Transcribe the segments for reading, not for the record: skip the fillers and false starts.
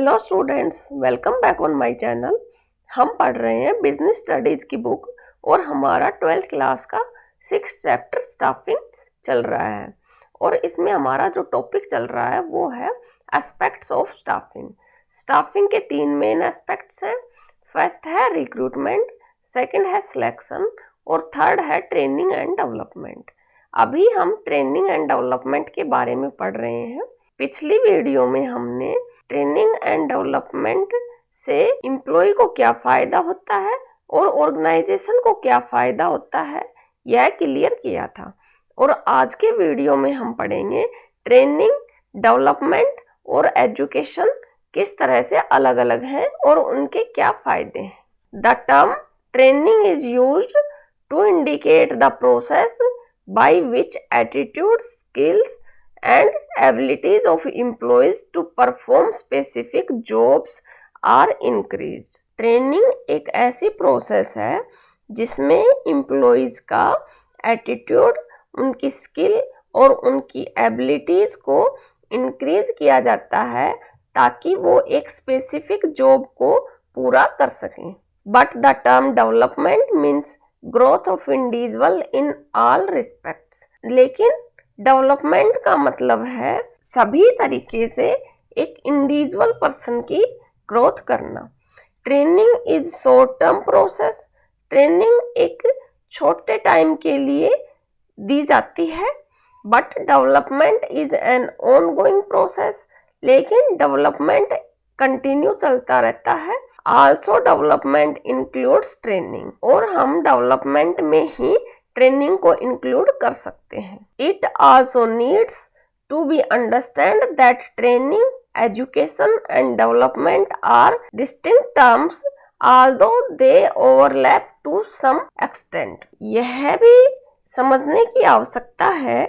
Hello students, welcome back on my channel. हम पढ़ रहे हैं बिजनेस स्टडीज की बुक और हमारा 12th क्लास का 6th चैप्टर स्टाफिंग चल रहा है। और इसमें हमारा जो टॉपिक चल रहा है वो है एस्पेक्ट्स ऑफ स्टाफिंग। स्टाफिंग के 3 मेन एस्पेक्ट्स हैं। फर्स्ट है रिक्रूटमेंट, सेकंड है सिलेक्शन और थर्ड है ट्रेनिंग एंड डेवलपमेंट। अभी हम ट्रेनिंग एंड डेवलपमेंट के बारे में पढ़ रहे हैं। पिछली वीडियो में हमने ट्रेनिंग एंड डेवलपमेंट से एम्प्लॉय को क्या फायदा होता है और ऑर्गेनाइजेशन को क्या फायदा होता है यह क्लियर किया था। और आज के वीडियो में हम पढ़ेंगे ट्रेनिंग, डेवलपमेंट और एजुकेशन किस तरह से अलग अलग हैं और उनके क्या फायदे हैं। The term training is used to indicate the process by which attitudes, skills and abilities of employees to perform specific jobs are increased। Training एक ऐसी प्रोसेस है जिसमें एम्प्लॉयज का एटीट्यूड, उनकी स्किल और उनकी एबिलिटीज को इंक्रीज किया जाता है ताकि वो एक स्पेसिफिक जॉब को पूरा कर सकें। But the term development means growth of individual in all respects. लेकिन डेवलपमेंट का मतलब है सभी तरीके से एक इंडिविजुअल पर्सन की ग्रोथ करना। Training is short term process. Training एक छोटे टाइम के लिए दी जाती है। But development is an ongoing process. लेकिन डेवलपमेंट कंटिन्यू चलता रहता है। Also development includes training. और हम डेवलपमेंट में ही ट्रेनिंग को इंक्लूड कर सकते हैं। It also needs to be understand that training, education and development are distinct terms although they overlap to some extent। यह भी समझने की आवश्यकता है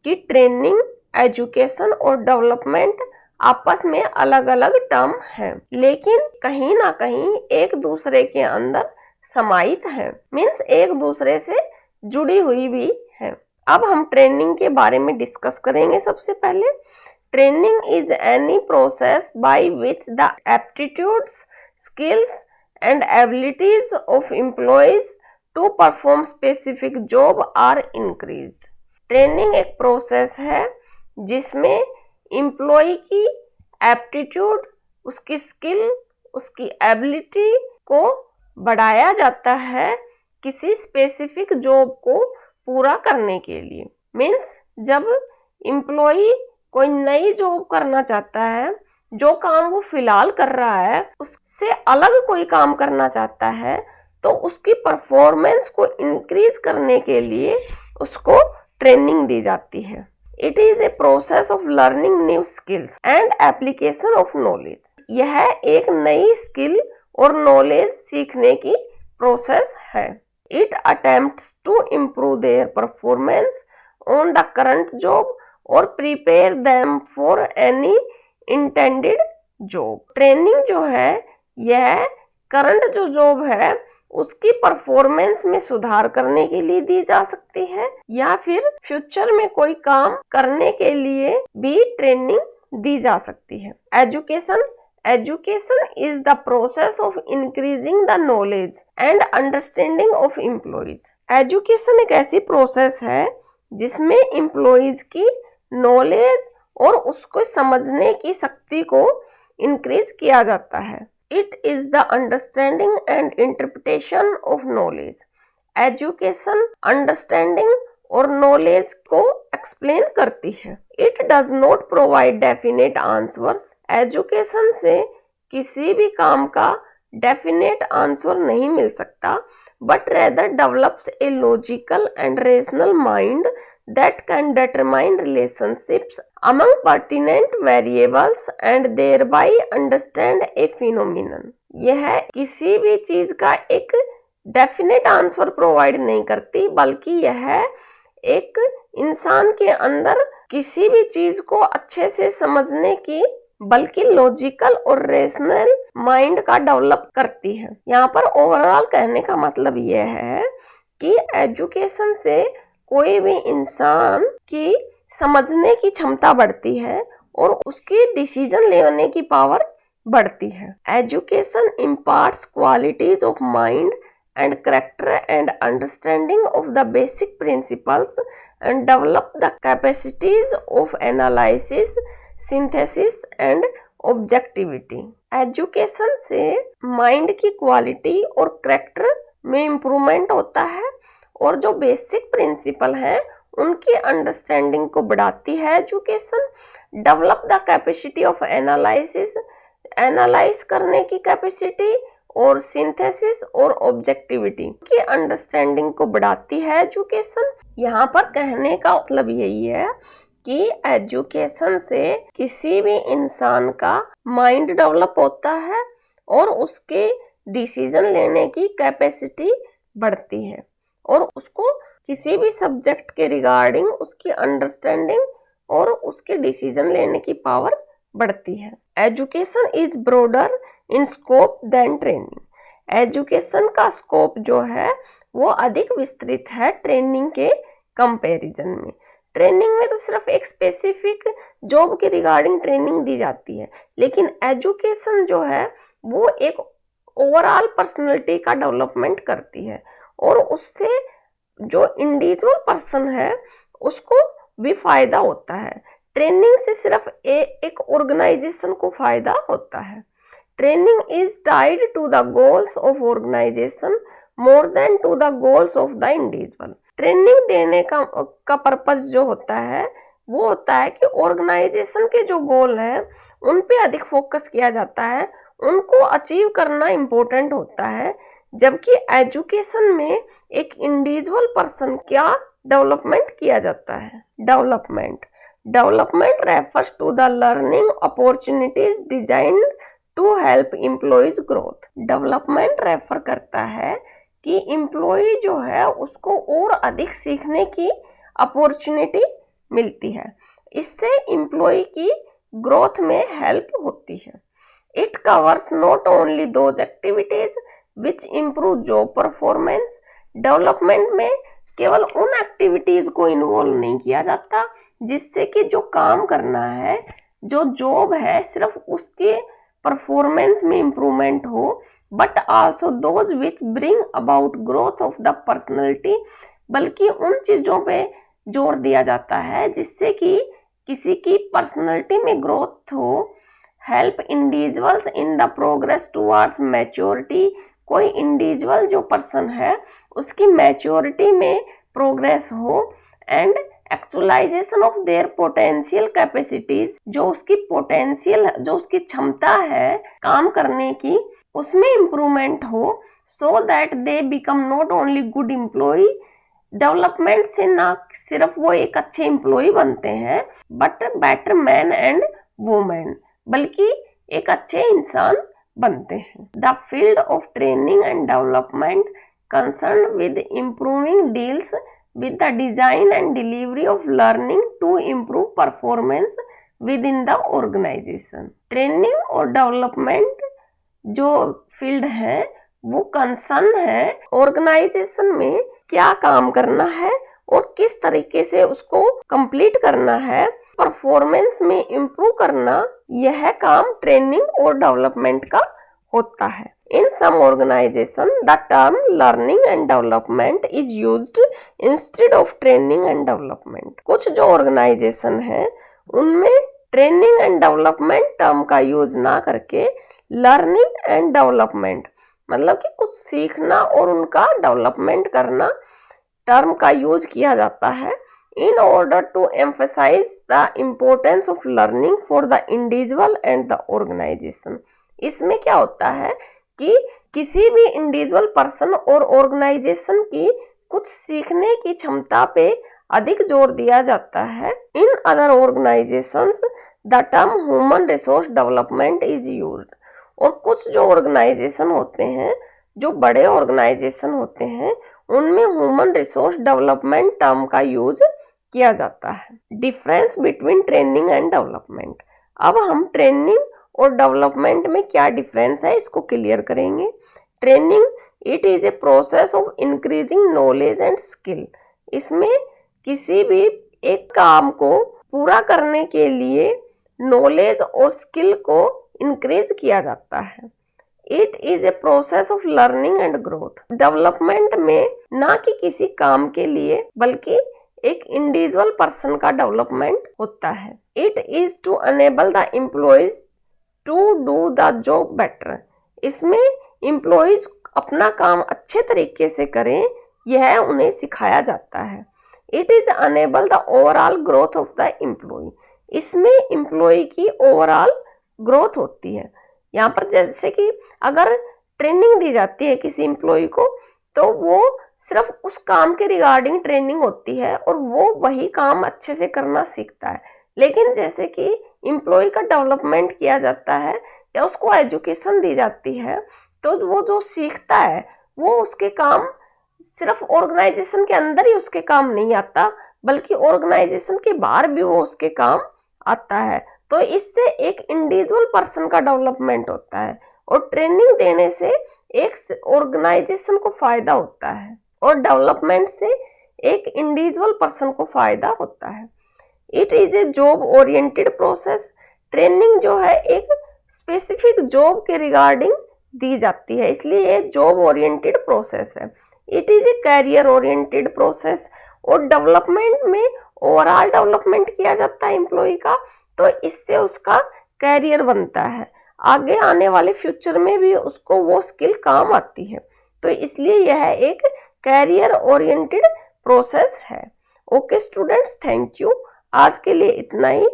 कि ट्रेनिंग, एजुकेशन और डेवलपमेंट आपस में अलग अलग टर्म हैं, लेकिन कहीं ना कहीं एक दूसरे के अंदर समाहित हैं, मीन्स एक दूसरे से जुड़ी हुई भी है। अब हम ट्रेनिंग के बारे में डिस्कस करेंगे। सबसे पहले training is any process by which the aptitudes, skills and abilities of employees to perform specific job are increased। Training एक प्रोसेस है जिसमें एम्प्लॉय की एप्टीट्यूड, उसकी स्किल, उसकी एबिलिटी को बढ़ाया जाता है किसी स्पेसिफिक जॉब को पूरा करने के लिए। मीन्स जब एम्प्लॉय कोई नई जॉब करना चाहता है, जो काम वो फिलहाल कर रहा है उससे अलग कोई काम करना चाहता है, तो उसकी परफॉर्मेंस को इंक्रीज करने के लिए उसको ट्रेनिंग दी जाती है। It is a process of learning new skills and application of knowledge. यह एक नई स्किल और नॉलेज सीखने की प्रोसेस है। It attempts to improve their performance on the current job और prepare them for any intended job. Training जो है यह करंट जो जॉब है उसकी परफॉर्मेंस में सुधार करने के लिए दी जा सकती है, या फिर फ्यूचर में कोई काम करने के लिए भी ट्रेनिंग दी जा सकती है। Education is the process of increasing the knowledge and understanding of employees. Education एक ऐसी प्रोसेस है जिसमें एम्प्लॉयज की नॉलेज और उसको समझने की शक्ति को इंक्रीज किया जाता है। It is the understanding and interpretation of knowledge. Education understanding और नॉलेज को एक्सप्लेन करती है। It does not provide definite answers. Education से किसी भी काम का डेफिनेट आंसर नहीं मिल सकता, but rather develops a logical and rational mind that can determine relationships among pertinent variables and thereby understand a phenomenon। यह किसी भी चीज का एक डेफिनेट आंसर प्रोवाइड नहीं करती, बल्कि यह एक इंसान के अंदर किसी भी चीज को अच्छे से समझने की बल्कि लॉजिकल और रेशनल माइंड का डेवलप करती है। यहाँ पर ओवरऑल कहने का मतलब यह है कि एजुकेशन से कोई भी इंसान की समझने की क्षमता बढ़ती है और उसकी डिसीजन लेने की पावर बढ़ती है। Education imparts qualities of mind and character and understanding of the basic principles and develop the capacities of analysis, synthesis and objectivity. Education से माइंड की क्वालिटी और करेक्टर में इम्प्रूवमेंट होता है और जो बेसिक प्रिंसिपल है उनकी अंडरस्टैंडिंग को बढ़ाती है education. Develop the capacity of analysis, analyse करने की कैपेसिटी और सिंथेसिस और ऑब्जेक्टिविटी की अंडरस्टैंडिंग को बढ़ाती है एजुकेशन। यहाँ पर कहने का मतलब यही है कि एजुकेशन से किसी भी इंसान का माइंड डेवलप होता है और उसके डिसीजन लेने की कैपेसिटी बढ़ती है और उसको किसी भी सब्जेक्ट के रिगार्डिंग उसकी अंडरस्टैंडिंग और उसके डिसीजन लेने की पावर बढ़ती है। Education is broader in scope than training. Education का स्कोप जो है वो अधिक विस्तृत है ट्रेनिंग के कंपैरिजन में। ट्रेनिंग में तो सिर्फ एक स्पेसिफिक जॉब के रिगार्डिंग ट्रेनिंग दी जाती है, लेकिन एजुकेशन जो है वो एक ओवरऑल पर्सनैलिटी का डेवलपमेंट करती है और उससे जो इंडिविजुअल पर्सन है उसको भी फायदा होता है। ट्रेनिंग से सिर्फ एक ऑर्गेनाइजेशन को फायदा होता है। Training is tied to the goals of organization more than to the goals of the individual. Training देने का पर्पस जो होता है वो होता है कि ऑर्गेनाइजेशन के जो गोल हैं उन पे अधिक फोकस किया जाता है, उनको अचीव करना इम्पोर्टेंट होता है, जबकि एजुकेशन में एक इंडिविजुअल पर्सन क्या डेवलपमेंट किया जाता है। Development refers to the learning opportunities designed to help employees growth. Development refer करता है कि एम्प्लॉय जो है उसको और अधिक सीखने की अपॉर्चुनिटी मिलती है, इससे एम्प्लॉय की ग्रोथ में हेल्प होती है। It covers not only those activities which improve job performance. Development में केवल उन एक्टिविटीज को इन्वॉल्व नहीं किया जाता जिससे कि जो काम करना है, जो जॉब है, सिर्फ उसके परफॉर्मेंस में इम्प्रूवमेंट हो, but also those which bring about growth of the personality. बल्कि उन चीज़ों पे जोर दिया जाता है जिससे कि किसी की पर्सनैलिटी में ग्रोथ हो। Help individuals in the progress towards maturity. कोई इंडिविजुअल जो पर्सन है उसकी मैच्योरिटी में प्रोग्रेस हो and actualization of their potential capacities. जो उसकी पोटेंशियल, जो उसकी क्षमता है काम करने की, उसमें इम्प्रूवमेंट हो, so that they become not only good employee. Development से ना सिर्फ वो एक अच्छे एम्प्लॉय बनते हैं but better man and women, बल्कि एक अच्छे इंसान बनते हैं। The field of training and development concern with improving deals with the design and delivery of learning to improve performance within the organization. Training और डेवलपमेंट जो फील्ड है वो कंसर्न है ऑर्गेनाइजेशन में क्या काम करना है और किस तरीके से उसको कंप्लीट करना है, परफॉर्मेंस में इम्प्रूव करना, यह काम ट्रेनिंग और डेवलपमेंट का होता है। In some organization, the term learning and development is used instead of training and development. कुछ जो ऑर्गेनाइजेशन है उनमें ट्रेनिंग एंड डेवलपमेंट टर्म का यूज ना करके लर्निंग एंड डेवलपमेंट, मतलब कि कुछ सीखना और उनका डेवलपमेंट करना, टर्म का यूज किया जाता है in order to emphasize the importance of learning for the individual and the organization. इसमें क्या होता है कि किसी भी इंडिविजुअल पर्सन और ऑर्गेनाइजेशन की कुछ सीखने की क्षमता पे अधिक जोर दिया जाता है। In other organisations the term human resource development is used. और कुछ जो ऑर्गेनाइजेशन होते हैं, जो बड़े ऑर्गेनाइजेशन होते हैं, उनमें ह्यूमन रिसोर्स डेवलपमेंट टर्म का यूज किया जाता है। Difference between training and development. अब हम ट्रेनिंग और डेवलपमेंट में क्या डिफरेंस है इसको क्लियर करेंगे। Training it is a process of increasing knowledge and skill. इसमें किसी भी एक काम को पूरा करने के लिए नॉलेज और स्किल को इंक्रीज किया जाता है। It is a process of learning and growth. Development में ना कि किसी काम के लिए बल्कि एक इंडिविजुअल पर्सन का डेवलपमेंट होता है। It is to enable the employees to do the job better. इसमें एम्प्लॉइज अपना काम अच्छे तरीके से करें, यह उन्हें सिखाया जाता है। It is enable the overall growth of the employee. इसमें एम्प्लॉय की ओवरऑल ग्रोथ होती है। यहाँ पर जैसे कि अगर ट्रेनिंग दी जाती है किसी एम्प्लॉय को, तो वो सिर्फ उस काम के रिगार्डिंग ट्रेनिंग होती है और वो वही काम अच्छे से करना सीखता है। लेकिन जैसे कि एम्प्लॉय का डेवलपमेंट किया जाता है या उसको एजुकेशन दी जाती है, तो वो जो सीखता है वो उसके काम सिर्फ ऑर्गेनाइजेशन के अंदर ही उसके काम नहीं आता, बल्कि ऑर्गेनाइजेशन के बाहर भी वो उसके काम आता है। तो इससे एक इंडिविजुअल पर्सन का डेवलपमेंट होता है और ट्रेनिंग देने से एक ऑर्गेनाइजेशन को फायदा होता है और डेवलपमेंट से एक इंडिविजुअल पर्सन को फायदा होता है। It is a job oriented process. Training जो है एक स्पेसिफिक जॉब के रिगार्डिंग दी जाती है, इसलिए ये जॉब ओरिएंटेड प्रोसेस है। It is a career oriented process. और डेवलपमेंट में ओवरऑल डेवलपमेंट किया जाता है एम्प्लॉय का, तो इससे उसका कैरियर बनता है, आगे आने वाले फ्यूचर में भी उसको वो स्किल काम आती है। तो इसलिए यह एक कैरियर ओरिएंटेड प्रोसेस है। Okay students, thank you. आज के लिए इतना ही।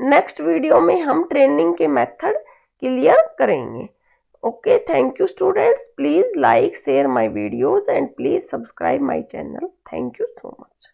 नेक्स्ट वीडियो में हम ट्रेनिंग के मेथड क्लियर करेंगे। Okay, thank you students. Please like, share my videos and please subscribe my channel. Thank you so much.